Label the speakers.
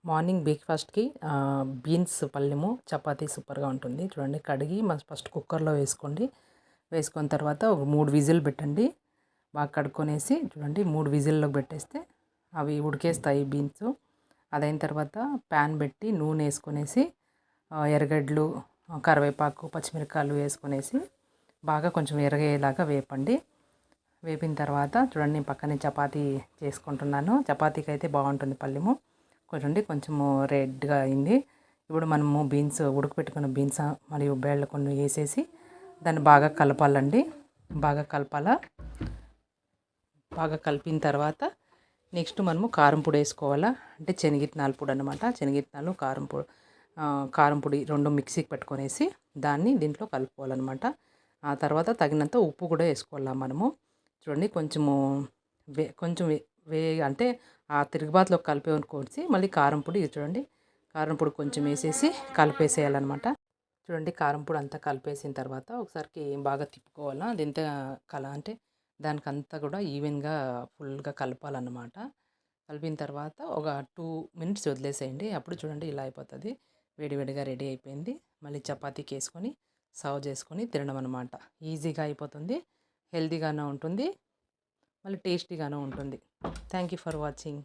Speaker 1: Morning బ్రేక్ఫాస్ట్కి beans పళ్ళెము chapati సూపర్గా ఉంటుంది. చూడండి కడిగి ఫస్ట్ కుక్కర్లో వేసుకోండి. వేసుకున్న తర్వాత ఒక 3 విజిల్ పెట్టండి. బాగా కడుక్కొనేసి చూడండి 3 విజిల్లోకి పెట్టేస్తే అవి ఉడికేస్తాయి బీన్స్. అదైన తర్వాత ప్యాన్ పెట్టి నూనె వేసుకొనేసి ఎర్రగడ్డలు, కరివేపాకు, పచ్చిమిరపకాయలు వేసుకొనేసి బాగా కొంచెం ఎర్రగయ్యేలాగా వేపండి. వేపిన తర్వాత చూడండి నేను పక్కనే చపాతీ చేసుకుంటున్నాను. చపాతీకి అయితే బాగుంటుంది పళ్ళెము. చూడండి కొంచెము రెడ్గా అయింది. ఇప్పుడు మనము బీన్స్ ఉడకపెట్టుకున్న బీన్స్ మరియు బేళ్ళ కొన్ని వేసేసి దాన్ని బాగా కలపాలండి. బాగా కలపాలా. బాగా కలిపిన తర్వాత నెక్స్ట్ మనము కారం పొడి వేసుకోవాలా. అంటే శనగిత్తనాల పొడి అనమాట. శనగిత్తనాలు కారం పొడి రెండు మిక్సీకి పెట్టుకొనేసి దాన్ని దీంట్లో కలుపుకోవాలన్నమాట. ఆ తర్వాత తగినంత ఉప్పు కూడా వేసుకోవాలా మనము. చూడండి కొంచెం అంటే ఆ తిరుగుబాతులో కలిపేసి మళ్ళీ కారం పొడి చూడండి కారం పొడి కొంచెం వేసేసి కలిపేసేయాలన్నమాట. చూడండి కారం పొడి అంతా కలిపేసిన తర్వాత ఒకసారికి బాగా తిప్పుకోవాలా. అదంతా అంటే దానికంతా కూడా ఈవెన్గా ఫుల్గా కలపాలన్నమాట. కలిపిన తర్వాత ఒక 2 మినిట్స్ వదిలేసేయండి. అప్పుడు చూడండి ఇలా అయిపోతుంది. వేడివేడిగా రెడీ అయిపోయింది. మళ్ళీ చపాతీకి వేసుకొని సర్వ్ చేసుకొని తినడం అనమాట. ఈజీగా అయిపోతుంది, హెల్తీగానే ఉంటుంది, మళ్ళీ టేస్టీగాను ఉంటుంది. Thank you for watching.